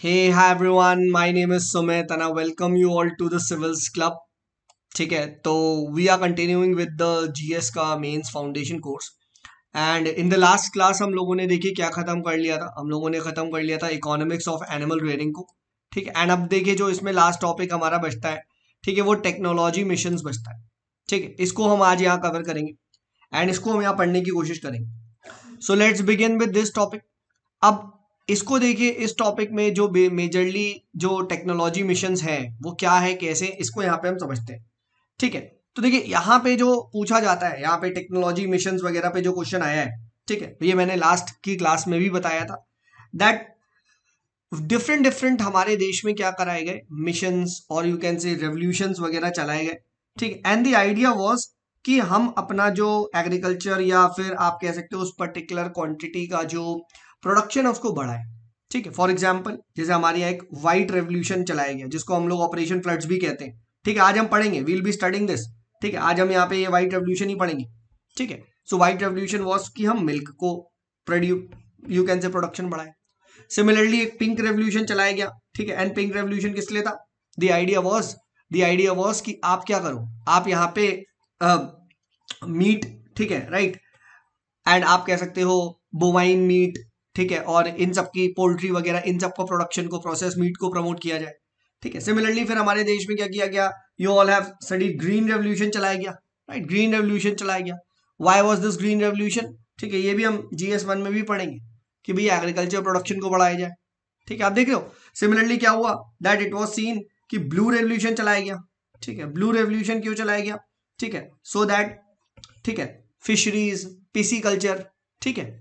Hey, hi everyone. My name is Sumit and I welcome you all to the Civils Club. ठीक है, तो we are continuing with the GS का mains foundation course and in the last class हम लोगों ने देखिए क्या खत्म कर लिया था। हम लोगों ने खत्म कर लिया था इकोनॉमिक्स ऑफ एनिमल रेयरिंग को। ठीक है, एंड अब देखिए जो इसमें लास्ट टॉपिक हमारा बचता है, ठीक है, वो टेक्नोलॉजी मिशंस बचता है। ठीक है, इसको हम आज यहाँ कवर करेंगे एंड इसको हम यहाँ पढ़ने की कोशिश करेंगे। So let's begin with this topic. अब इसको देखिए, इस टॉपिक में जो मेजरली जो टेक्नोलॉजी मिशंस हैं वो क्या है, कैसे, इसको यहाँ पे हम समझते हैं। ठीक है, तो देखिए यहाँ पे जो पूछा जाता है, यहाँ पे टेक्नोलॉजी मिशंस वगैरह पे जो क्वेश्चन आया है, ठीक है, ये मैंने लास्ट की क्लास में भी बताया था दैट डिफरेंट डिफरेंट हमारे देश में क्या कराए गए मिशंस और यू कैन से रेवोल्यूशंस वगैरह चलाए गए। ठीक, एंड द आइडिया वाज कि हम अपना जो एग्रीकल्चर या फिर आप कह सकते हो उस पर्टिकुलर क्वांटिटी का जो प्रोडक्शन है उसको बढ़ाएं। ठीक है, फॉर एग्जांपल जैसे हमारे यहाँ एक वाइट रेवोल्यूशन चलाया गया जिसको हम लोग ऑपरेशन फ्लड्स भी कहते हैं। ठीक है, आज हम पढ़ेंगे, वील बी स्टडिंग दिस। ठीक है, आज हम यहाँ पे ये वाइट रेवोल्यूशन ही पढ़ेंगे। ठीक है, सो वाइट रेवोल्यूशन वाज कि हम मिल्क को प्रोड्यू यू कैन से प्रोडक्शन बढ़ाएं। सिमिलरली एक पिंक रेवोल्यूशन चलाया गया। ठीक है, एंड पिंक रेवोल्यूशन किस लिए था? द आइडिया वाज कि आप क्या करो, आप यहाँ पे मीट, ठीक है, राइट, एंड आप कह सकते हो बोवाइन मीट, ठीक है, और इन सब की पोल्ट्री वगैरह इन सब का प्रोडक्शन को, प्रोसेस मीट को प्रमोट किया जाए। ठीक है, सिमिलरली फिर हमारे देश में क्या किया गया, you all have studied, green revolution चलाया गया। राइट, ग्रीन रेवोल्यूशन चलाया गया। Why was this green revolution? ठीक है, ये भी हम जीएस 1 में भी पढ़ेंगे कि भाई एग्रीकल्चर प्रोडक्शन को बढ़ाया जाए। ठीक है, आप देख रहे हो सिमिलरली क्या हुआ, दैट इट वाज सीन कि ब्लू रेवोल्यूशन चलाया गया। ठीक है, ब्लू रेवोल्यूशन क्यों चलाया गया? ठीक है, सो दैट, ठीक है, फिशरीज, पीसी कल्चर, ठीक है,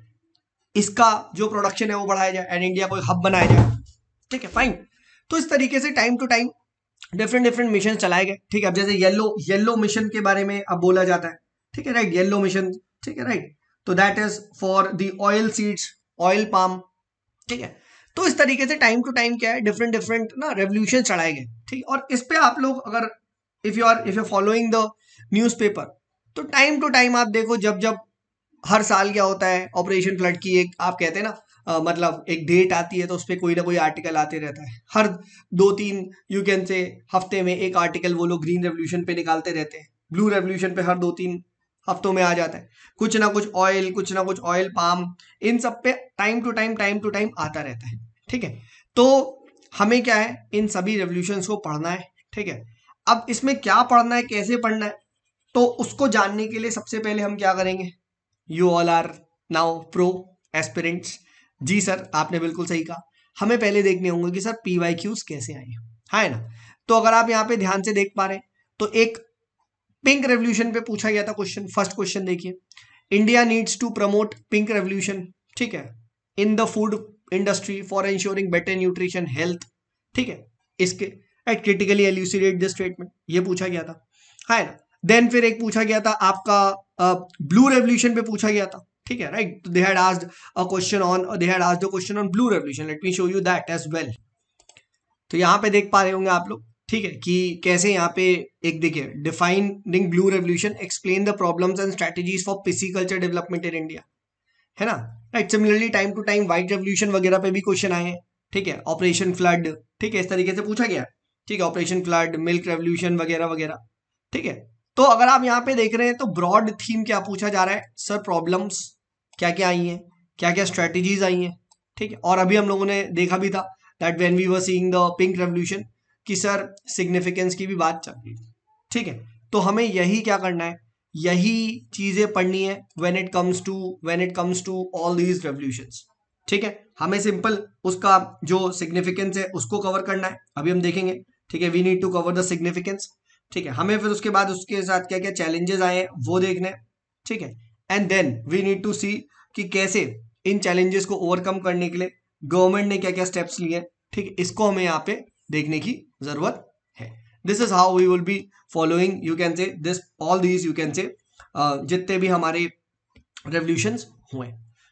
इसका जो प्रोडक्शन है वो बढ़ाया जाए एंड इंडिया को एक हब बनाया जाए। ठीक है, फाइन। तो इस तरीके से time to time different different mission चलाए गए। ठीक है, अब जैसे येलो येलो मिशन के बारे में अब बोला जाता है। ठीक है, राइट, येलो मिशन। ठीक है, राइट, तो that is for the oil seeds, oil palm. ठीक है, तो इस तरीके से टाइम टू टाइम क्या है, डिफरेंट डिफरेंट ना रेवोल्यूशन चढ़ाए गए। ठीक, और इस पे आप लोग अगर if you are following the newspaper, तो टाइम टू टाइम आप देखो, जब जब हर साल क्या होता है, ऑपरेशन फ्लड की एक आप कहते हैं ना मतलब एक डेट आती है तो उस पर कोई ना कोई आर्टिकल आते रहता है। हर 2-3 यू कैन से हफ्ते में एक आर्टिकल वो लोग ग्रीन रेवोल्यूशन पे निकालते रहते हैं। ब्लू रेवोल्यूशन पे हर 2-3 हफ्तों में आ जाता है। कुछ ना कुछ ऑयल, कुछ ना कुछ ऑयल पाम, इन सब पे टाइम टू टाइम आता रहता है। ठीक है, तो हमें क्या है, इन सभी रेवोल्यूशंस को पढ़ना है। ठीक है, अब इसमें क्या पढ़ना है, कैसे पढ़ना है, तो उसको जानने के लिए सबसे पहले हम क्या करेंगे, you all are now pro aspirants. जी सर, आपने बिल्कुल सही कहा, हमें पहले देखने होंगे कि सर पीवाईक्यूज कैसे आए हैं, है ना। तो अगर आप यहाँ पे ध्यान से देख पा रहे हैं तो एक पिंक रेवोल्यूशन पे पूछा गया था क्वेश्चन। फर्स्ट क्वेश्चन देखिए, India needs to promote pink revolution, ठीक है, in the food industry for ensuring better nutrition health. ठीक है, इसके क्रिटिकली एल्यूसिडेट दिस स्टेटमेंट, ये पूछा गया था, है ना। देन फिर एक पूछा गया था आपका ब्लू रेवोल्यूशन पे पूछा गया था। ठीक है, right, they had asked a question on, they had asked a question on blue revolution. Let me show you that as well. तो यहाँ पे देख पा रहे होंगे आप लोग, ठीक है, कि कैसे यहाँ पे एक देखिए, defining blue revolution, explain the problems and strategies for pisciculture development in India, है ना। Right, similarly time to time white revolution वगैरह पे भी क्वेश्चन आए हैं। ठीक है, ऑपरेशन फ्लड, ठीक है, इस तरीके से पूछा गया। ठीक है, ऑपरेशन फ्लड, मिल्क रेवोल्यूशन वगैरह वगैरह। ठीक है, तो अगर आप यहाँ पे देख रहे हैं तो ब्रॉड थीम क्या पूछा जा रहा है, सर प्रॉब्लम्स क्या क्या आई हैं, क्या क्या स्ट्रेटजीज आई हैं। ठीक है, और अभी हम लोगों ने देखा भी था that when we were seeing the pink revolution कि सर सिग्निफिकेंस की भी बात चल रही थी। ठीक है, तो हमें यही क्या करना है, यही चीजें पढ़नी है when it comes to all these revolutions. ठीक है, हमें सिंपल उसका जो सिग्निफिकेंस है उसको कवर करना है, अभी हम देखेंगे। ठीक है, we need to cover the significance. ठीक है, हमें फिर उसके बाद उसके साथ क्या क्या चैलेंजेस आए हैं वो देखने हैं। ठीक है, and then we need to see कि कैसे इन चैलेंजेस को ओवरकम करने के लिए गवर्नमेंट ने क्या क्या स्टेप्स लिए हैं। ठीक है, इसको हमें यहाँ पे देखने की जरूरत है। This is how we will be following, you can say this all these, you can say जितने भी हमारे रेवोल्यूशंस हुए।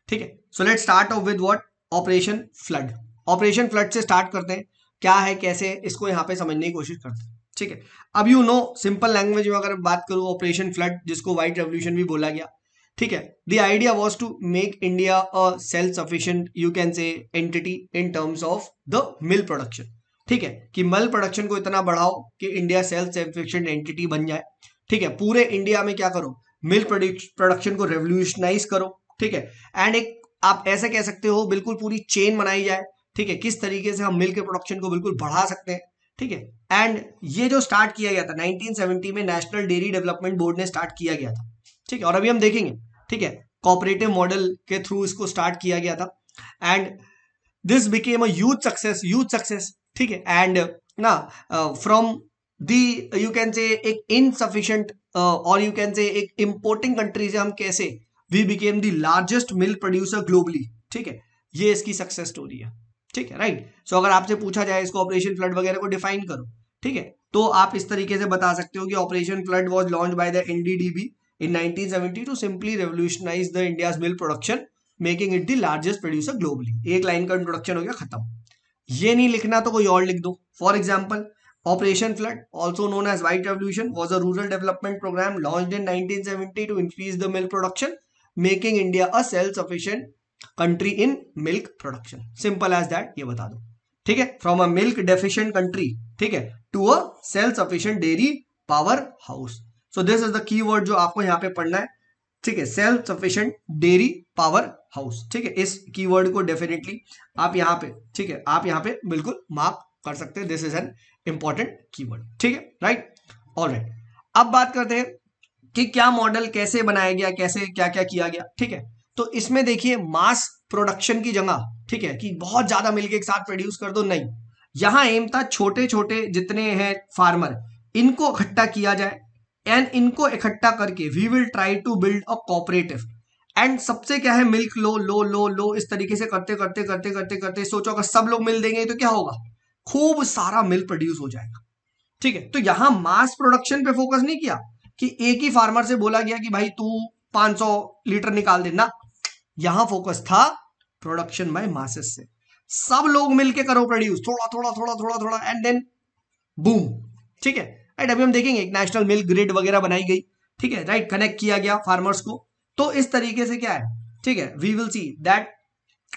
ठीक है, so let's start off with what, operation flood. Operation flood से स्टार्ट करते हैं, क्या है कैसे, इसको यहाँ पे समझने की कोशिश करते हैं। ठीक है, अब यू नो सिंपल लैंग्वेज में अगर बात करूँ, ऑपरेशन फ्लड जिसको व्हाइट रेवोल्यूशन भी बोला गया, ठीक है. The idea was to make India a self sufficient you can say entity in terms of the milk production. ठीक है, कि मिल्क प्रोडक्शन को इतना बढ़ाओ कि इंडिया सेल्फ सफिशिएंट एंटिटी बन जाए. ठीक है, पूरे इंडिया में क्या करो, मिल्क प्रोडक्शन को रेवोल्यूशनाइज करो. ठीक है, एंड एक आप ऐसे कह सकते हो बिल्कुल पूरी चेन बनाई जाए. ठीक है, किस तरीके से हम मिल्क के प्रोडक्शन को बिल्कुल बढ़ा सकते हैं. ठीक है, एंड ये जो स्टार्ट किया गया था 1970 में नेशनल डेयरी डेवलपमेंट बोर्ड ने स्टार्ट किया गया था. ठीक है, और अभी हम देखेंगे. ठीक है, कोऑपरेटिव मॉडल के थ्रू इसको स्टार्ट किया गया था and this became a huge success. ठीक है, एंड ना फ्रॉम दी यू कैन से एक इनसफिशिएंट और यू कैन से एक इंपोर्टिंग कंट्री से हम कैसे we became the largest milk producer globally. ठीक है, ये इसकी सक्सेस स्टोरी है. ठीक है, राइट. सो अगर आपसे पूछा जाए इसको ऑपरेशन फ्लड वगैरह को डिफाइन करो. ठीक है, तो आप इस तरीके से बता सकते हो कि operation flood was launched by the NDDB in 1970 to simply revolutionize the India's milk production, making it the largest producer globally. एक लाइन का इंट्रोडक्शन हो गया, खत्म. ये नहीं लिखना तो कोई और लिख दो. For example, operation flood, also known as white revolution, was a rural development program launched in 1970 to increase the milk production, making India a self-sufficient country in milk production. Simple as that. ये बता दो. ठीक है, from a milk deficient country, ठीक है, to a self sufficient dairy power house. So this is the keyword जो आपको यहाँ पे पढ़ना है. ठीक है, self sufficient dairy power house. ठीक है, इस कीवर्ड को डेफिनेटली आप यहाँ पे, ठीक है, आप यहाँ पे बिल्कुल मार्क कर सकते हैं. This is an important keyword. ठीक है, राइट. ऑलराइट, अब बात करते हैं कि क्या मॉडल कैसे बनाया गया, कैसे क्या क्या किया गया. ठीक है, तो इसमें देखिए मास प्रोडक्शन की जगह, ठीक है, कि बहुत ज्यादा मिलके एक साथ प्रोड्यूस कर दो, नहीं. यहां एम था छोटे छोटे जितने हैं फार्मर, इनको इकट्ठा किया जाए एंड इनको इकट्ठा करके we will try to build a cooperative. And सबसे क्या है, मिल्क लो लो लो लो, इस तरीके से करते करते करते करते करते सोचो अगर सब लोग मिल देंगे तो क्या होगा, खूब सारा मिल्क प्रोड्यूस हो जाएगा. ठीक है, तो यहां मास प्रोडक्शन पे फोकस नहीं किया कि एक ही फार्मर से बोला गया कि भाई तू 500 लीटर निकाल देना. यहां फोकस था प्रोडक्शन बाय मासेस से, सब लोग मिलके करो प्रोड्यूस, थोड़ा थोड़ा थोड़ा थोड़ा थोड़ा एंड देन बूम. ठीक है, राइट. अभी हम देखेंगे एक नेशनल मिल्क ग्रिड वगैरह बनाई गई. ठीक है, राइट, कनेक्ट किया गया फार्मर्स को. तो इस तरीके से क्या है, ठीक है, we will see that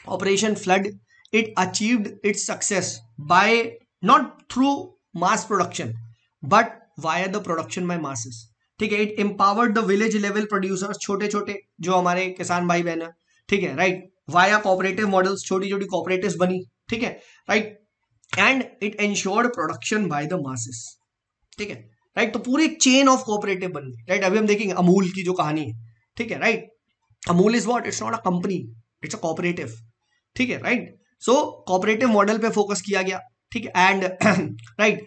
operation flood it achieved its success by not through mass production but via the production by masses. ठीक है, it empowered the village level producers, छोटे छोटे जो हमारे किसान भाई बहन है. ठीक है, राइट, वाया कोऑपरेटिव मॉडल्स, छोटी छोटी कोऑपरेटिव्स बनी. ठीक है, right, and it ensured production by the masses. ठीक है, राइट. तो पूरी चेन ऑफ कोऑपरेटिव बन गई. राइट, अभी हम देखेंगे अमूल की जो कहानी है. ठीक है, right, Amul is what, it's not a company, it's a cooperative. ठीक है, राइट. सो कोऑपरेटिव मॉडल पे फोकस किया गया. ठीक है, एंड राइट,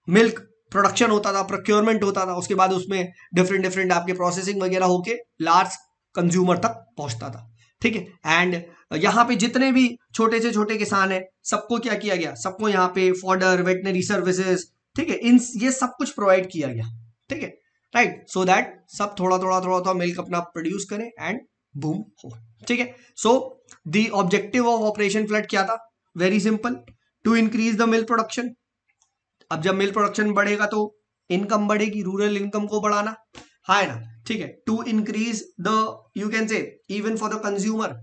मिल्क प्रोडक्शन होता था, प्रोक्योरमेंट होता था, उसके बाद उसमें डिफरेंट डिफरेंट आपके प्रोसेसिंग वगैरह होके लार्ज कंज्यूमर तक पहुंचता था. ठीक है, एंड यहाँ पे जितने भी छोटे से छोटे किसान है सबको क्या किया गया, सबको यहाँ पे फॉडर, वेटनरी सर्विसेज, ठीक है, इन ये सब कुछ प्रोवाइड किया गया. ठीक है, राइट, सो दैट सब थोड़ा थोड़ा थोड़ा थोड़ा मिल्क अपना प्रोड्यूस करें एंड बूम हो. ठीक है, so the objective of operation flood क्या था, very simple, to increase the milk production. अब जब मिल्क प्रोडक्शन बढ़ेगा तो इनकम बढ़ेगी, रूरल इनकम को बढ़ाना, है ना. ठीक है, to increase the you can say even for the consumer,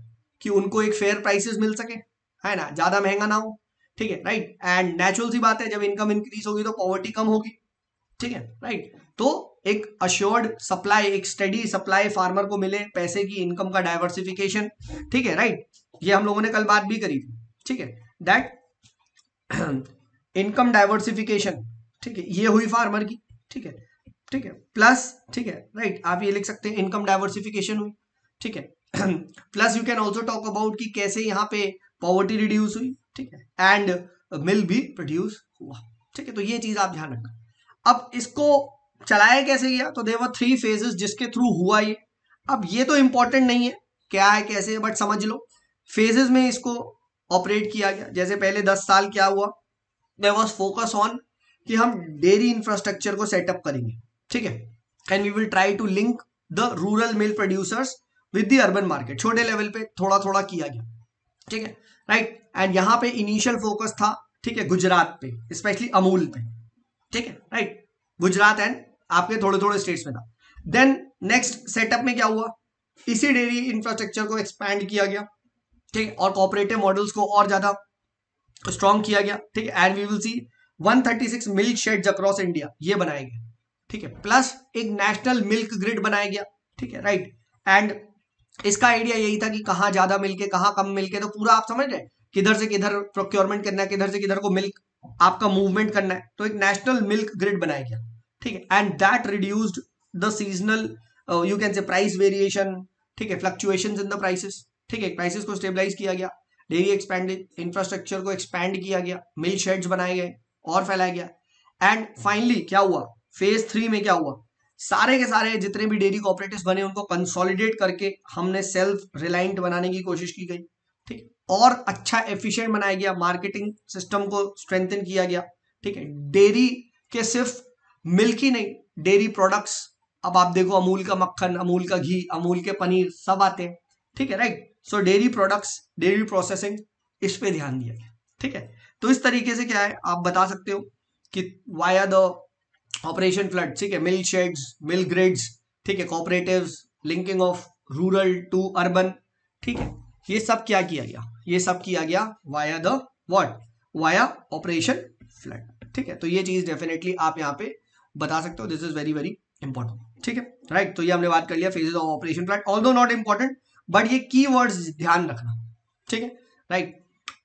कि उनको एक फेयर प्राइसेस मिल सके, है ना, ज्यादा महंगा ना हो. ठीक है, राइट, एंड नेचुरल सी बात है जब इनकम इंक्रीज होगी तो पॉवर्टी कम होगी. ठीक है, राइट, तो एक अश्योर्ड सप्लाई, एक स्टेडी सप्लाई फार्मर को मिले, पैसे की, इनकम का डाइवर्सिफिकेशन. ठीक है, राइट, ये हम लोगों ने कल बात भी करी थी. ठीक है, दैट इनकम डाइवर्सिफिकेशन. ठीक है, ये हुई फार्मर की. ठीक है, ठीक है, प्लस, ठीक है, राइट, आप ये लिख सकते हैं इनकम डाइवर्सिफिकेशन हुई. ठीक है, plus you can also talk about कि कैसे यहाँ पे पॉवर्टी रिड्यूस हुई. ठीक है, एंड मिल्क भी प्रोड्यूस हुआ. ठीक है, तो ये चीज आप ध्यान रखना. अब इसको चलाया कैसे गया, तो देयर वर 3 फेजेस जिसके थ्रू हुआ ये. अब ये तो इंपॉर्टेंट नहीं है क्या है कैसे, बट समझ लो फेजेस में इसको ऑपरेट किया गया. जैसे पहले 10 साल क्या हुआ, देयर वाज फोकस ऑन कि हम डेयरी इंफ्रास्ट्रक्चर को सेटअप करेंगे. ठीक है, and we will try to link the rural milk producers with the urban market. छोटे लेवल पे थोड़ा थोड़ा किया गया. ठीक है, राइट, एंड यहां पे इनिशियल फोकस था, ठीक है, गुजरात पे, स्पेशली अमूल पे. ठीक है, राइट, गुजरात एंड आपके थोड़े थोड़े स्टेट्स में था. देन नेक्स्ट सेटअप में क्या हुआ, इसी डेयरी इंफ्रास्ट्रक्चर को एक्सपैंड किया गया, ठीक है, और कोऑपरेटिव मॉडल्स को और ज्यादा स्ट्रॉन्ग किया गया, ठीक है। And we will see 136 milk sheds across India, ये बनाए गए, ठीक है, प्लस एक नेशनल मिल्क ग्रिड बनाया गया, ठीक है, राइट। एंड इसका आइडिया यही था कि कहाँ ज्यादा मिल्क है, कहाँ कम मिल्क है, तो पूरा आप समझ रहे हैं किधर से किधर प्रोक्योरमेंट करना है, किधर से किधर को मिल्क आपका मूवमेंट करना है, तो एक नेशनल मिल्क ग्रिड बनाया गया, ठीक है। And that reduced the seasonal you can से प्राइस वेरिएशन, ठीक है, फ्लक्चुएशंस इन द प्राइसेस, ठीक है, प्राइसेस को स्टेबलाइज किया गया, डेयरी एक्सपैंडेड इंफ्रास्ट्रक्चर को एक्सपैंड किया गया, मिल्क शेड्स बनाए गए और फैलाया गया। एंड फाइनली क्या हुआ, फेज 3 में क्या हुआ, सारे के सारे जितने भी डेयरी कोऑपरेटिव्स बने उनको कंसोलिडेट करके हमने सेल्फ रिलायंट बनाने की कोशिश की गई, ठीक, और अच्छा एफिशिएंट बनाया गया, मार्केटिंग सिस्टम को स्ट्रेंथन किया गया, ठीक है। डेयरी के सिर्फ मिल्क ही नहीं, डेयरी प्रोडक्ट्स, अब आप देखो अमूल का मक्खन, अमूल का घी, अमूल के पनीर सब आते हैं, ठीक है, राइट। सो डेयरी प्रोडक्ट्स, डेयरी प्रोसेसिंग, इस पे ध्यान दिया गया, ठीक है। तो इस तरीके से क्या है आप बता सकते हो कि वाया द ऑपरेशन फ्लड, ठीक है, मिल्क शेड्स, मिल्क ग्रिड्स, ठीक है, cooperatives, linking of rural to urban, ठीक है, ये सब क्या किया गया, ये सब किया गया via the what, via operation flood, ठीक है। तो ये चीज डेफिनेटली आप यहाँ पे बता सकते हो, this is very very important, ठीक है, राइट। तो ये हमने बात कर लिया phases of operation flood, although not important, but ये कीवर्ड्स ध्यान रखना, ठीक है, राइट।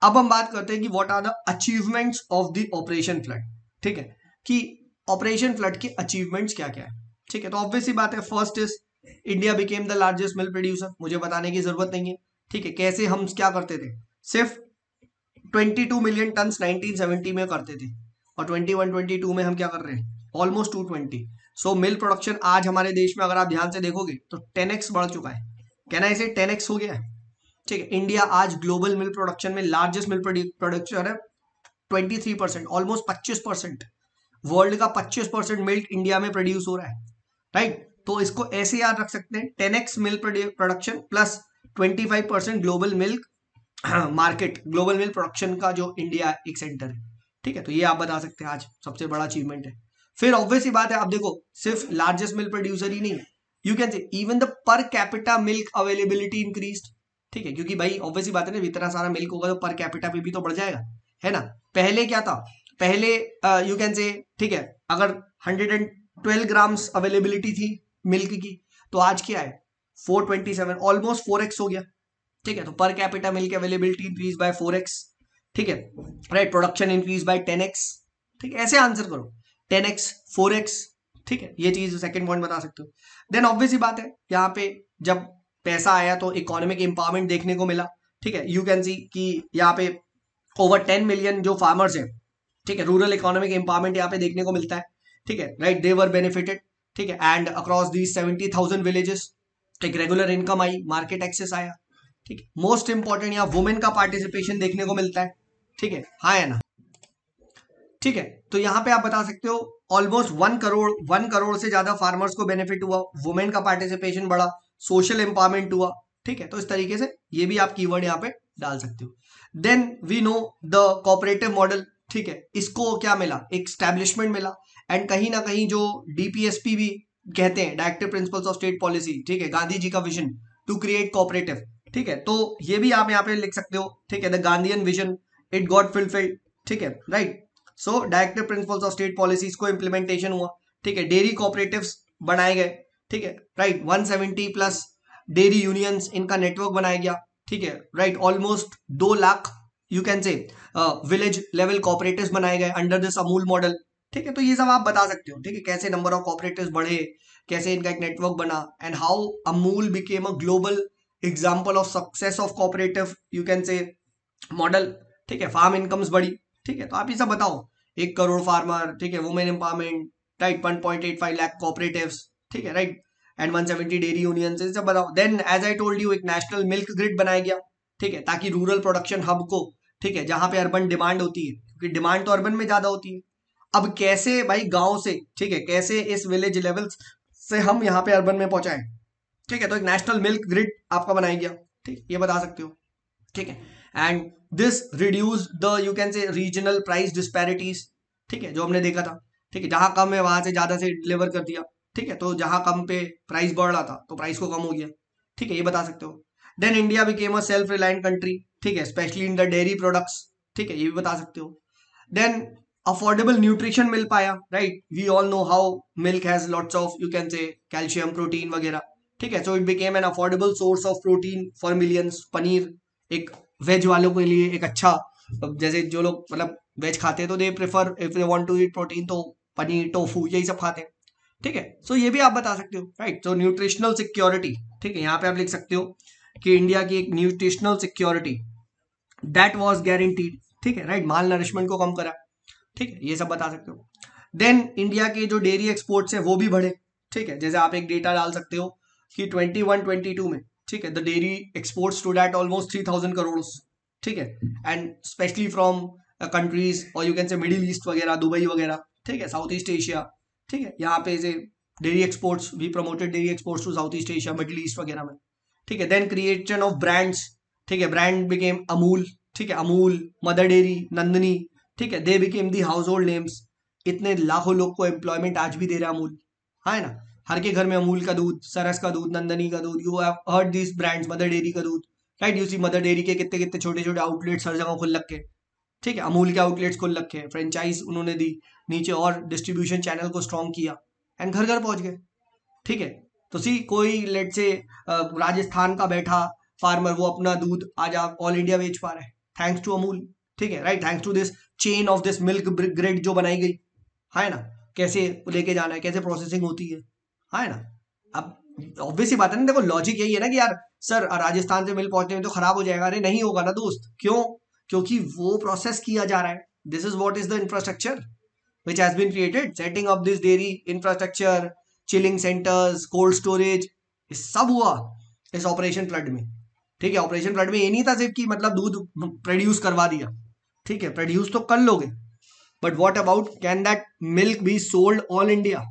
अब हम बात करते हैं कि what are the achievements of the operation flood, ठीक है, कि ऑपरेशन फ्लड के अचीवमेंट्स क्या क्या है, ठीक है। तो ऑब्वियसली बात है, first is India became the largest milk producer, मुझे बताने की जरूरत नहीं है, ठीक है। कैसे हम क्या करते थे, सिर्फ 22 मिलियन टन 1970 में करते थे, और 21-22 में हम क्या कर रहे हैं, ऑलमोस्ट 220। सो मिल्क प्रोडक्शन आज हमारे देश में अगर आप ध्यान से देखोगे तो 10x बढ़ चुका है, कहना इसे 10x हो गया है, ठीक है। इंडिया आज ग्लोबल मिल्क प्रोडक्शन में लार्जेस्ट मिल्क प्रोडक्शन है, 23%, ऑलमोस्ट 25%, वर्ल्ड का 25% मिल्क इंडिया में प्रोड्यूस हो रहा है, राइट। तो इसको ऐसे याद रख सकते हैं, 10x milk production plus 25% global milk market, global milk production का जो इंडिया एक सेंटर है, ठीक है। तो ये आप बता सकते हैं आज सबसे बड़ा अचीवमेंट है। फिर ऑब्वियसली बात है, आप देखो सिर्फ लार्जेस्ट मिल्क प्रोड्यूसर ही नहीं, you can say even the per capita milk availability increased, ठीक है, क्योंकि भाई ऑब्वियसली बात है ना, इतना सारा मिल्क होगा तो पर कैपिटा पे भी तो बढ़ जाएगा, है ना। पहले क्या था, पहले यू कैन से, ठीक है, अगर 112 ग्राम्स अवेलेबिलिटी थी मिल्क की, तो आज क्या है 427, ऑलमोस्ट 4x हो गया, ठीक है। तो per capita milk availability increase by 4x, ठीक है, right. Production increase by 10x, ठीक है, ऐसे आंसर करो 10x 4x, ठीक है, ये चीज सेकंड पॉइंट बता सकते हो। देन ऑब्वियसली बात है, यहाँ पे जब पैसा आया तो इकोनॉमिक एम्पावरमेंट देखने को मिला, ठीक है। यू कैन सी कि यहाँ पे ओवर 10 मिलियन जो फार्मर्स हैं, ठीक है, रूरल इकोनॉमिक एम्पावरमेंट यहाँ पे देखने को मिलता है, ठीक है, राइट, दे वर बेनिफिटेड, ठीक है। एंड अक्रॉस दी 70,000 विलेजेस एक रेगुलर इनकम आई, मार्केट एक्सेस आया, ठीक है। मोस्ट इंपॉर्टेंट यहाँ वुमेन का पार्टिसिपेशन देखने को मिलता है, ठीक है, हाँ है ना, ठीक है। तो यहाँ पे आप बता सकते हो ऑलमोस्ट 1 करोड़ से ज्यादा फार्मर्स को बेनिफिट हुआ, वुमेन का पार्टिसिपेशन बढ़ा, सोशल एम्पावरमेंट हुआ, ठीक है। तो इस तरीके से ये भी आप कीवर्ड यहाँ पे डाल सकते हो। Then we know the cooperative model, ठीक है, इसको क्या मिला, एक स्टैब्लिशमेंट मिला, एंड कहीं ना कहीं जो डीपीएसपी भी कहते हैं, directive principles of state policy, ठीक है, गांधी जी का विजन टू क्रिएट कोऑपरेटिव, ठीक है। तो ये भी आप यहाँ पे लिख सकते हो, ठीक है, the Gandhian vision it got fulfilled, ठीक है, right. So directive principles of state policies को इंप्लीमेंटेशन हुआ, ठीक है, डेयरी कोऑपरेटिव्स बनाए गए, ठीक है, राइट, 170 प्लस डेयरी यूनियंस, इनका नेटवर्क बनाया गया, ठीक है, right, almost 2 lakh you can से विलेज लेवल कोऑपरेटिव्स बनाए गए अंडर दिस अमूल मॉडल, ठीक है। तो ये सब आप बता सकते हो, ठीक है, कैसे नंबर ऑफ कोऑपरेटिव्स बढ़े, कैसे इनका एक नेटवर्क बना, and how Amul became a global example of success of cooperative you can से मॉडल, ठीक है, फार्म इनकम्स बढ़ी, ठीक है। तो आप ये सब बताओ, 1 करोड़ फार्मर, ठीक है, women empowerment, right, 1.85 lakh cooperatives, ठीक है, राइट, एंड 170 डेयरी यूनियंस, ये सब बताओ। Then as I told you एक नेशनल मिल्क ग्रिड बनाया गया, ठीक है, ताकि रूरल प्रोडक्शन हब को, ठीक है, जहां पे अर्बन डिमांड होती है, क्योंकि डिमांड तो अर्बन में ज्यादा होती है, अब कैसे भाई गांव से, ठीक है, कैसे इस विलेज लेवल से हम यहाँ पे अर्बन में पहुंचाएं, ठीक है। तो एक नेशनल मिल्क ग्रिड आपका बनाया गया, ठीक, ये बता सकते हो, ठीक है। And this reduce the you can से रीजनल प्राइस डिस्पैरिटीज, ठीक है, जो हमने देखा था, ठीक है, जहां कम है वहां से ज्यादा से डिलीवर कर दिया, ठीक है। तो जहां कम पे प्राइस बढ़ रहा था तो प्राइस को कम हो गया, ठीक है, ये बता सकते हो। Then India became a self reliant country, ठीक है, specially in the dairy products, ठीक है, ये भी बता सकते हो। देन अफोर्डेबल न्यूट्रिशन मिल पाया, right, we all know how milk has lots of, you can से, कैल्शियम, प्रोटीन वगैरह, ठीक है, so it became an affordable source of protein for millions. Paneer एक वेज वालों के लिए एक अच्छा, जैसे जो लोग मतलब वेज खाते हैं तो they prefer, if they want to eat protein तो पनीर, टोफू, यही सब खाते हैं, ठीक है। सो ये भी आप बता सकते हो, राइट। सो न्यूट्रिशनल सिक्योरिटी, ठीक है, यहाँ पे आप लिख सकते हो कि इंडिया की एक nutritional security that was guaranteed, ठीक है, राइट, माल नरिशमेंट को कम करा, ठीक है, ये सब बता सकते हो। देन इंडिया के जो डेयरी एक्सपोर्ट्स है वो भी बढ़े, ठीक है, जैसे आप एक डेटा डाल सकते हो कि 21-22 में, ठीक है, the dairy exports to that almost 3000 crore, ठीक है, एंड स्पेशली फ्रॉम कंट्रीज, और you can say middle east वगैरह, दुबई वगैरह, ठीक है, साउथ ईस्ट एशिया, ठीक है, यहाँ पे से डेयरी एक्सपोर्ट्स भी promoted, dairy exports to South East Asia, Middle east वगैरह में, ठीक है। देन क्रिएशन ऑफ ब्रांड्स, ठीक है, ब्रांड बिकेम अमूल, ठीक है, अमूल, मदर डेयरी, नंदनी, ठीक है, they became the house hold names. इतने लाखों लोग को एम्प्लॉयमेंट आज भी दे रहा है अमूल, हाँ, है ना, हर के घर में अमूल का दूध, सरस का दूध, नंदनी का दूध, you have heard this brands, Mother Dairy का दूध, right, you see Mother Dairy के कितने कितने छोटे छोटे आउटलेट्स हर जगह खुल रखे, ठीक है, अमूल के आउटलेट्स खुल रखे हैं, फ्रेंचाइज उन्होंने दी नीचे, और डिस्ट्रीब्यूशन चैनल को स्ट्रॉन्ग किया, एंड घर घर पहुंच गए, ठीक है। तो सी कोई लेट से राजस्थान का बैठा फार्मर, वो अपना दूध आज आप ऑल इंडिया बेच पा रहे हैं थैंक्स टू अमूल, ठीक है, right, thanks to this chain of this milk grid जो बनाई गई, है ना, कैसे लेके जाना है, कैसे प्रोसेसिंग होती है ना। अब ऑब्वियस ही बात है ना, देखो लॉजिक यही है ना कि यार सर राजस्थान से मिल पहुंचने में तो खराब हो जाएगा, अरे नहीं होगा ना दोस्त, क्यों, क्योंकि वो प्रोसेस किया जा रहा है, this is what is the infrastructure which has been created, setting up this dairy infrastructure, chilling centers, cold storage, ये सब हुआ इस ऑपरेशन फ्लड में, ठीक है। ऑपरेशन फ्लड में ये नहीं था सिर्फ कि मतलब दूध प्रोड्यूस करवा दिया, ठीक है, प्रोड्यूस तो कर लोगे, but what about can that milk be sold all India,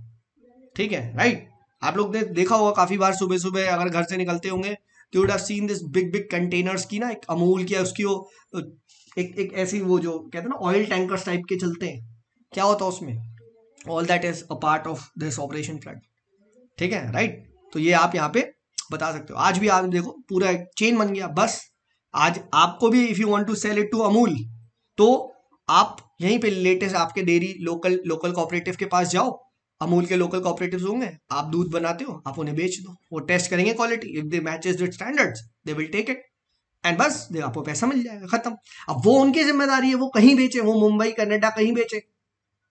ठीक है, राइट। आप लोग ने देखा होगा काफी बार सुबह सुबह अगर घर से निकलते होंगे तो would have seen this big big containers की ना, एक अमूल की उसकी वो एक ऐसी वो जो कहते हैं ना ऑयल टैंकर्स टाइप के चलते हैं, क्या होता है उसमें, all that is a part of this operation flood, ठीक है, राइट। तो ये आप यहाँ पे बता सकते हो। आज भी आप देखो पूरा एक चेन बन गया, बस आज आपको भी if you want to sell it to Amul तो आप यहीं पे लेटेस्ट आपके डेयरी लोकल लोकल कोऑपरेटिव के पास जाओ, अमूल के लोकल कोऑपरेटिव्स होंगे, आप दूध बनाते हो, आप उन्हें बेच दो, वो टेस्ट करेंगे quality, if they matches with standards they will take it, and बस आपको पैसा मिल जाएगा, खत्म। अब वो उनकी जिम्मेदारी है, वो कहीं बेचे, वो मुंबई कनाडा कहीं बेचे,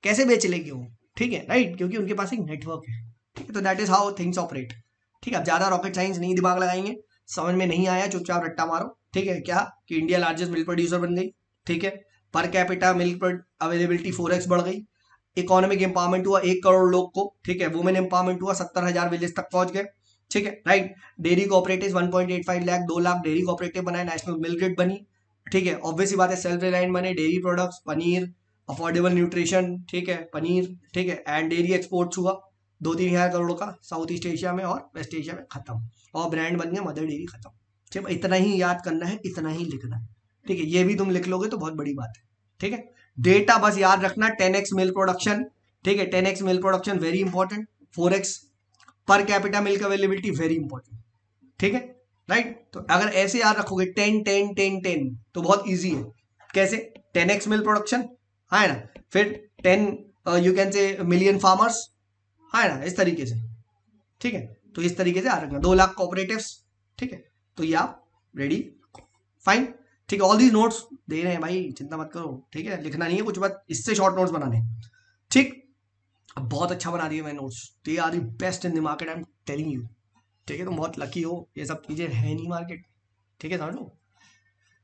कैसे बेच लेगी वो, ठीक है, राइट, क्योंकि उनके पास एक नेटवर्क है, ठीक है। तो that is how things operate, ठीक है। अब ज्यादा रॉकेट साइंस नहीं दिमाग लगाएंगे, समझ में नहीं आया चुपचाप रट्टा मारो, ठीक है। क्या कि इंडिया लार्जेस्ट मिल्क प्रोड्यूसर बन गई, ठीक है, per capita milk availability 4x बढ़ गई, इकोनॉमिक एम्पावरमेंट हुआ 1 करोड़ लोग को, ठीक है, वुमेन एम्पावरमेंट हुआ 70,000 विलेज तक पहुंच गए, ठीक है, right. Dairy cooperative 1.85 lakh 2 lakh dairy cooperative बनाए, नेशनल मिल्क ग्रिड बनी, ठीक है, ऑब्वियसली बात है, सेल्फ रिलायंट बने, dairy products, paneer, affordable nutrition, ठीक है, पनीर, ठीक है, एंड डेयरी एक्सपोर्ट्स हुआ 2-3 हजार करोड़ का साउथ ईस्ट एशिया में और वेस्ट एशिया में, खत्म, और ब्रांड बन गया मदर डेयरी, खत्म, ठीक है। इतना ही याद करना है, इतना ही लिखना है, ठीक है, ये भी तुम लिख लोगे तो बहुत बड़ी बात है, ठीक है। डेटा बस याद रखना, 10x मिल्क प्रोडक्शन, ठीक है, 10x milk production very important, 4x per capita milk availability very important, ठीक है, राइट। तो अगर ऐसे याद रखोगे 10-10-10-10 तो बहुत इजी है, कैसे, 10x मिल्क प्रोडक्शन, है ना, फिर 10 यू कैन से मिलियन फार्मर्स, है ना, इस तरीके से, ठीक है। तो इस तरीके से याद रखना, 2 लाख कोऑपरेटिव्स, ठीक है, तो ये आप रेडी, फाइन, ठीक है। ऑल दीज नोट्स दे रहे हैं भाई, चिंता मत करो, ठीक है, लिखना नहीं है कुछ, बात इससे शॉर्ट नोट्स बनाने, ठीक। अब बहुत अच्छा बना दिए मैंने notes, they are the best in the market, I am telling you, ठीक है, तुम बहुत लकी हो, ये सब चीजें है नहीं मार्केट, ठीक है, समझ लो।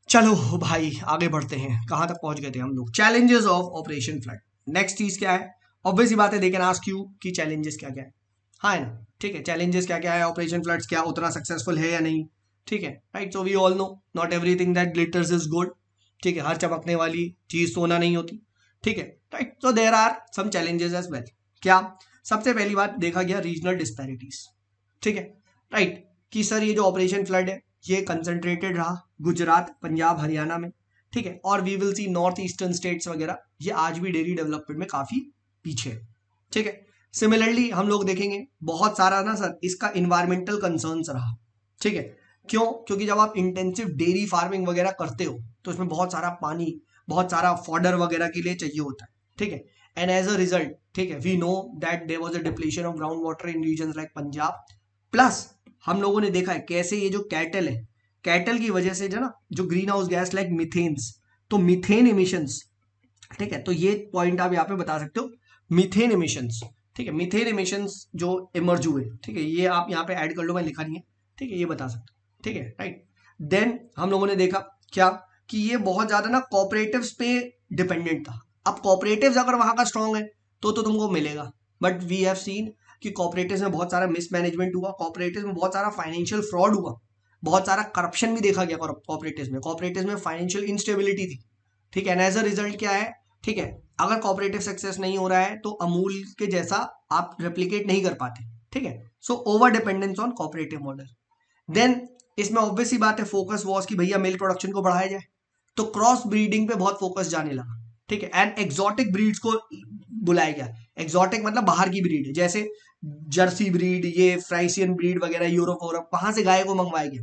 चलो भाई आगे बढ़ते हैं, कहां तक पहुंच गए थे हम लोग, challenges of operation flood. Next चीज क्या है, ऑब्वियसली बात है, दे कैन आस्क यू कि चैलेंजेस क्या क्या है, हाँ है ना, ठीक है, चैलेंजेस क्या क्या है, ऑपरेशन फ्लड्स क्या उतना सक्सेसफुल है या नहीं, ठीक है, right. So we all know not everything that glitters is gold, ठीक है, हर चमकने वाली चीज सोना नहीं होती, ठीक है, right. So there are some challenges as well, क्या, सबसे पहली बात देखा गया रीजनल डिस्पैरिटीज, ठीक है, राइट, कि सर ये जो ऑपरेशन फ्लड है ये कंसंट्रेटेड रहा गुजरात, पंजाब, हरियाणा में, ठीक है, और we will see north eastern states वगैरह ये आज भी डेयरी डेवलपमेंट में काफी पीछे, ठीक है। सिमिलरली हम लोग देखेंगे बहुत सारा ना सर इसका इन्वायरमेंटल कंसर्न्स रहा, ठीक है। क्यों? क्योंकि जब आप इंटेंसिव डेयरी फार्मिंग वगैरह करते हो तो इसमें बहुत सारा पानी, बहुत सारा फॉडर वगैरह के लिए चाहिए होता है, ठीक है। एंड एज अ रिजल्ट, ठीक है, we know that there was a depletion of ground water in regions like Punjab. Plus हम लोगों ने देखा है कैसे ये जो कैटल है, कैटल की वजह से जो ना जो green house gas like methanes, तो मिथेन इमिशंस, ठीक है, तो ये पॉइंट आप यहाँ पे बता सकते हो, मीथेन इमिशंस, ठीक है, मीथेन इमिशंस जो इमर्ज हुए, ठीक है, ये आप यहाँ पे ऐड कर लो, मैं लिखा नहीं है, ठीक है, ये बता सकते हो, ठीक है, राइट। देन हम लोगों ने देखा क्या कि ये बहुत ज्यादा ना कॉपरेटिव्स पे डिपेंडेंट था। अब कॉपरेटिव्स अगर वहां का स्ट्रांग है तो तुमको मिलेगा, बट वी हैव सीन कि कॉपरेटिव्स में बहुत सारा मिसमैनेजमेंट हुआ, कॉपरेटिव्स में बहुत सारा फाइनेंशियल फ्रॉड हुआ, बहुत सारा करप्शन भी देखा गया कॉपरेटिव्स में फाइनेंशियल इंस्टेबिलिटी थी, ठीक है। एज अ रिजल्ट क्या है, ठीक है, अगर कॉपरेटिव सक्सेस नहीं हो रहा है तो अमूल के जैसा आप रेप्लिकेट नहीं कर पाते, ठीक है। So over dependence on cooperative model. Then इसमें ऑब्वियस ही बात है, फोकस वॉज कि भैया मिल्क प्रोडक्शन को बढ़ाया जाए, तो क्रॉस ब्रीडिंग पे बहुत फोकस जाने लगा, ठीक है। एंड एक्सोटिक ब्रीड्स को बुलाया गया। एक्सोटिक मतलब बाहर की ब्रीड है, जैसे जर्सी ब्रीड, ये फ्राइसियन ब्रीड वगैरह, यूरोप वोरोप, वहां से गाय को मंगवाया गया,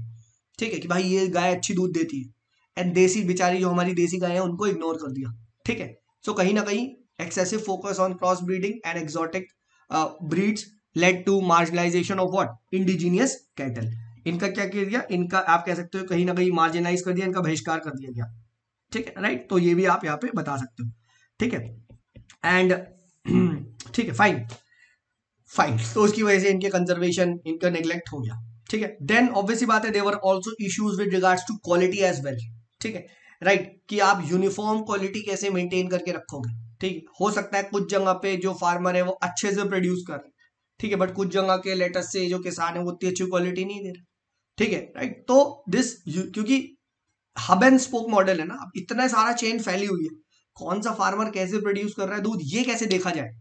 ठीक है, कि भाई ये गाय अच्छी दूध देती है। एंड देसी बेचारी जो हमारी देसी गाय है उनको इग्नोर कर दिया, ठीक है। सो कहीं ना कहीं excessive focus on cross breeding and exotic breeds led to marginalisation of what, indigenous cattle. इनका क्या किया गया, इनका आप कह सकते हो कहीं ना कहीं मार्जिनाइज कर दिया, इनका बहिष्कार कर दिया गया, ठीक है, राइट। तो ये भी आप यहाँ पे बता सकते हो, ठीक है। एंड ठीक है, फाइन फाइन, तो उसकी वजह से इनके कंजर्वेशन, इनका नेग्लेक्ट हो गया, ठीक है। देन ऑब्वियसली बात है, there also issues with regards to quality as well, ठीक है, राइट, कि आप यूनिफॉर्म क्वालिटी कैसे मेंटेन करके रखोगे, ठीक है। हो सकता है कुछ जगह पे जो फार्मर है वो अच्छे से प्रोड्यूस कर रहे हैं, ठीक है, बट कुछ जगह के लेटेस्ट से जो किसान है वो उतनी अच्छी क्वालिटी नहीं दे रहे, ठीक है, राइट। तो दिस, क्योंकि हब एंड स्पोक मॉडल है ना, अब इतना सारा चेन फैली हुई है, कौन सा फार्मर कैसे प्रोड्यूस कर रहा है दूध, ये कैसे देखा जाए,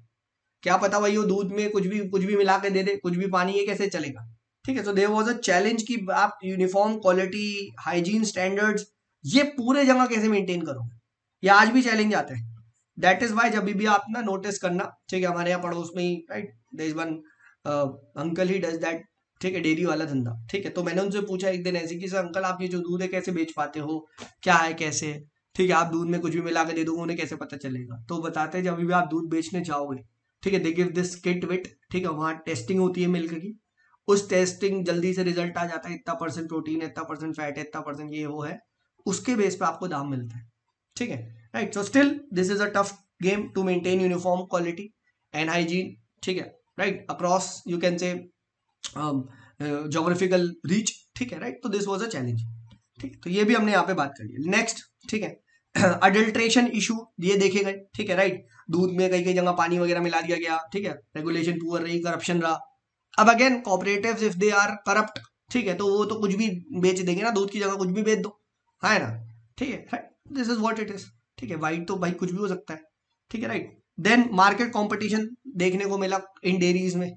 क्या पता भाई वो दूध में कुछ भी मिला के दे दे, कुछ भी पानी, ये कैसे चलेगा, ठीक है। तो देयर वाज अ चैलेंज कि आप यूनिफॉर्म क्वालिटी, हाइजीन स्टैंडर्ड्स, ये पूरे जगह कैसे मेंटेन करोगे, ये आज भी चैलेंज आता है। दैट इज वाई जब भी आप ना नोटिस करना, ठीक है, हमारे यहाँ पड़ोस में ही, right, there is one uncle he does that, ठीक है, डेयरी वाला धंधा, ठीक है। तो मैंने उनसे पूछा एक दिन ऐसे कि सर अंकल आप ये जो दूध है कैसे बेच पाते हो, क्या है कैसे, ठीक है, आप दूध में कुछ भी मिला के दे दोगे उन्हें कैसे पता चलेगा। तो बताते हैं जब भी आप दूध बेचने जाओगे, ठीक है, दे गिव दिस किट विट, ठीक है, वहां टेस्टिंग होती है मिल्क की, उस टेस्टिंग जल्दी से रिजल्ट आ जाता है, इतना परसेंट प्रोटीन है, इतना परसेंट फैट है, इतना परसेंट ये वो है, उसके बेस पे आपको दाम मिलता है, ठीक है, right. So still this is a tough game to maintain uniform quality and hygiene, ठीक है, right, across you can say geographical reach, ठीक है, राइट। तो दिस वाज अ चैलेंज, ठीक है, तो ये भी हमने यहाँ पे बात कर ली। नेक्स्ट, ठीक है, अडल्ट्रेशन इशू ये देखे गए, ठीक है, राइट, दूध में कई कई जगह पानी वगैरह मिला दिया गया, ठीक है, रेगुलेशन पुअर रही, करप्शन रहा। अब again cooperatives if they are corrupt, ठीक है, तो वो तो कुछ भी बेच देंगे ना, दूध की जगह कुछ भी बेच दो, है ना, ठीक है, right, this is what it is, ठीक है, वाइट तो भाई कुछ भी हो सकता है, ठीक है, राइट। देन मार्केट कंपटीशन देखने को मिला इन डेयरीज में,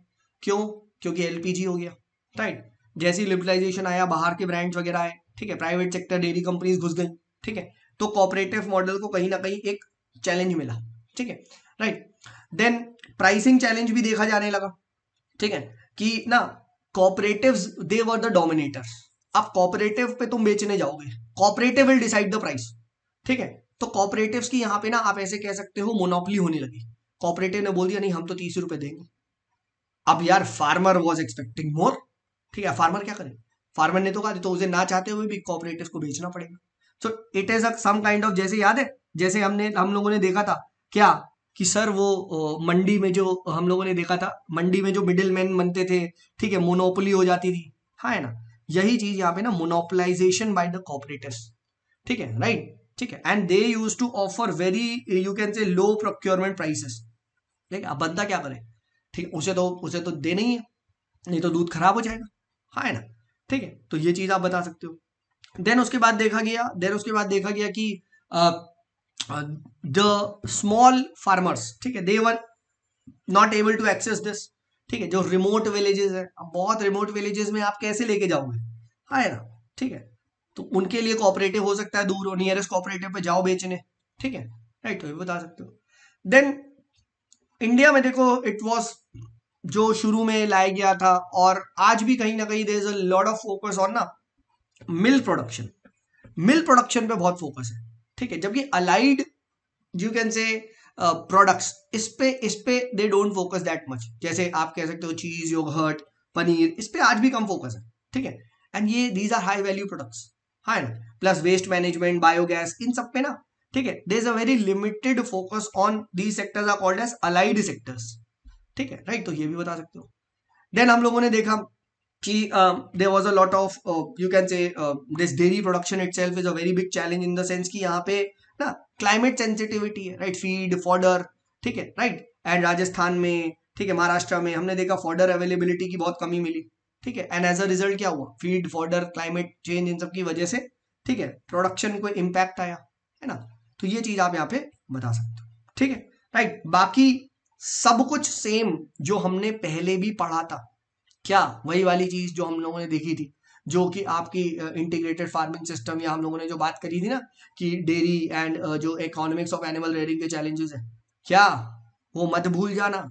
क्यों? क्योंकि एलपीजी हो गया, राइट, जैसी लिबरलाइजेशन आया बाहर के ब्रांड्स वगैरह आए, ठीक है, प्राइवेट सेक्टर डेयरी कंपनीज घुस गई, ठीक है, तो कॉपरेटिव मॉडल को कहीं ना कहीं एक चैलेंज मिला, ठीक है, राइट। देन प्राइसिंग चैलेंज भी देखा जाने लगा, ठीक है, कि ना cooperatives they were the dominators. अब कॉपरेटिव पे तुम बेचने जाओगे, cooperative will decide the price, ठीक है, तो कॉपरेटिव्स की यहाँ पे ना आप ऐसे कह सकते हो मोनोपोली होने लगी। कॉपरेटिव ने बोल दिया नहीं हम तो 30 रुपए देंगे। अब यार फार्मर वॉज एक्सपेक्टिंग मोर, ठीक है, फार्मर क्या करे, फार्मर ने तो कहा तो उसे ना चाहते हुए भी कॉपरेटिव को बेचना पड़ेगा। So it is some kind of, जैसे याद है जैसे हम लोगों ने देखा था क्या कि सर वो मंडी में जो हम लोगों ने देखा था, मंडी में जो मिडिल मैन बनते थे, ठीक है, मोनोपोली हो जाती थी, हाँ है ना, यही चीज यहाँ पे ना मोनोपोलाइजेशन बाय द कॉपरेटिव्स, ठीक है, राइट, ठीक है, and they use to offer very you can say low procurement prices, ठीक है। अब बंदा क्या करे, ठीक, उसे तो देना ही है, नहीं तो दूध खराब हो जाएगा, हाँ है ना, ठीक है, तो ये चीज आप बता सकते हो। देन उसके बाद देखा गया कि द स्मॉल फार्मर्स, ठीक है, they were not able to access this, ठीक है, जो रिमोट विलेजेस है, अब बहुत रिमोट विलेजेस में आप कैसे लेके जाओगे, हाँ है ना, ठीक है, तो उनके लिए कोऑपरेटिव हो सकता है, दूर नियरेस्ट कोऑपरेटिव पे जाओ बेचने, ठीक है, राइट, तो ये बता सकते हो। देन इंडिया में देखो इट वाज जो शुरू में लाया गया था, और आज भी कहीं ना कहीं there is a lot of focus on ना मिल्क प्रोडक्शन। मिल्क प्रोडक्शन पे बहुत फोकस है, ठीक है, जबकि allied you can say products, इस पे they don't focus that much. जैसे आप कह सकते हो चीज, योगर्ट, पनीर, इस पे आज भी कम फोकस है, ठीक है। एंड ये these are high value products, है ना। प्लस वेस्ट मैनेजमेंट, बायोगैस, इन सब पे ना, ठीक है, there is a very limited focus on these sectors are called as allied sectors, ठीक है, राइट। तो ये भी बता सकते हो। देन हम लोगों ने देखा कि there was a lot of you can say this dairy production itself is a very big challenge in the sense कि यहाँ पे ना क्लाइमेट सेंसिटिविटी है, राइट, फीड फॉडर, ठीक है, राइट। एंड राजस्थान में, ठीक है, महाराष्ट्र में हमने देखा फॉडर अवेलेबिलिटी की बहुत कमी मिली, ठीक है। एंड एज अ रिजल्ट क्या हुआ, फीड फॉडर, क्लाइमेट चेंज, इन सब की वजह से, ठीक है, प्रोडक्शन को इम्पैक्ट आया, है ना। तो ये चीज आप यहाँ पे बता सकते हो, ठीक है, राइट। बाकी सब कुछ सेम जो हमने पहले भी पढ़ा था, क्या वही वाली चीज जो हम लोगों ने देखी थी, जो कि आपकी इंटीग्रेटेड फार्मिंग सिस्टम, या हम लोगों ने जो बात करी थी ना कि डेयरी एंड जो इकोनॉमिक्स ऑफ एनिमल रेयरिंग के चैलेंजेस है, क्या वो मत भूल जाना।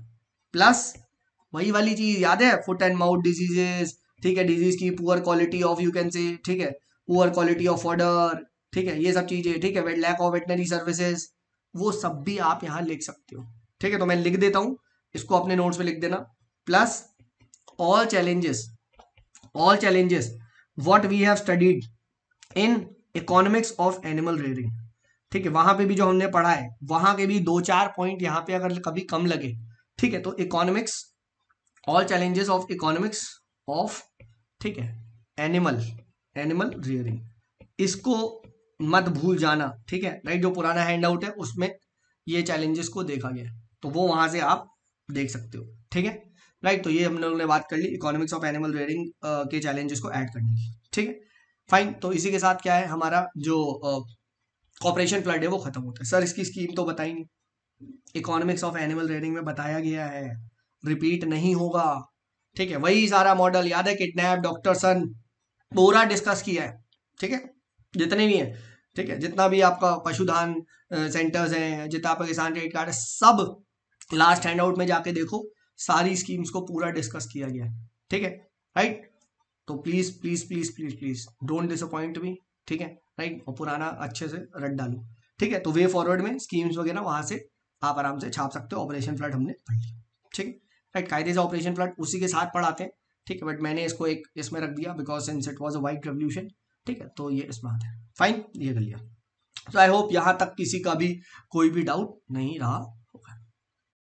प्लस वही वाली चीज याद है, फुट एंड माउथ डिजीजेस, ठीक है, डिजीज की poor quality of you can से, ठीक है, पुअर क्वालिटी ऑफ ऑर्डर, ठीक है, ये सब चीजें, ठीक है, लैक ऑफ वेटनरी सर्विसेज, वो सब भी आप यहाँ लिख सकते हो, ठीक है। तो मैं लिख देता हूँ, इसको अपने नोट्स में लिख देना। Plus all challenges all challenges what we have studied in economics of animal rearing, ठीक है, वहां पे भी जो हमने पढ़ा है, वहां के भी 2-4 पॉइंट यहाँ पे अगर कभी कम लगे, ठीक है, तो economics, all challenges of economics of, ठीक है, एनिमल एनिमल रियरिंग, इसको मत भूल जाना, ठीक है, राइट। जो पुराना हैंड आउट है उसमें ये चैलेंजेस को देखा गया है, तो वो वहां से आप देख सकते हो, ठीक है, राइट। तो ये हम लोगों ने बात कर ली इकोनॉमिक्स ऑफ एनिमल रेयरिंग के चैलेंजेस को ऐड करने की, ठीक है, फाइन। तो इसी के साथ क्या है, हमारा जो कॉपरेशन फ्लड है वो खत्म होता है। सर इसकी स्कीम तो बताई नहीं, इकोनॉमिक्स ऑफ एनिमल रेयरिंग में बताया गया है, रिपीट नहीं होगा, ठीक है। वही सारा मॉडल याद है, किडनैप, डॉक्टर सन, पूरा डिस्कस किया है, ठीक है, जितने भी हैं, ठीक है, जितना भी आपका पशुधन सेंटर्स हैं, जितना आपका किसान क्रेडिट कार्ड है, सब लास्ट हैंड आउट में जाके देखो, सारी स्कीम्स को पूरा डिस्कस किया गया है, ठीक है, राइट। तो please please please please please don't disappoint मी, ठीक है, राइट। और पुराना अच्छे से रट डालो, ठीक है। तो वे फॉरवर्ड में स्कीम्स वगैरह वहां से आप आराम से छाप सकते हो। ऑपरेशन फ्लड हमने पढ़ लिया, ठीक है, राइट। कायदे से ऑपरेशन फ्लड उसी के साथ पढ़ाते हैं, ठीक है, बट मैंने इसको एक इसमें रख दिया because since it was a white revolution, ठीक है, तो ये इसमें आता है, फाइन, ये कर लिया। तो आई होप यहाँ तक किसी का भी कोई भी डाउट नहीं रहा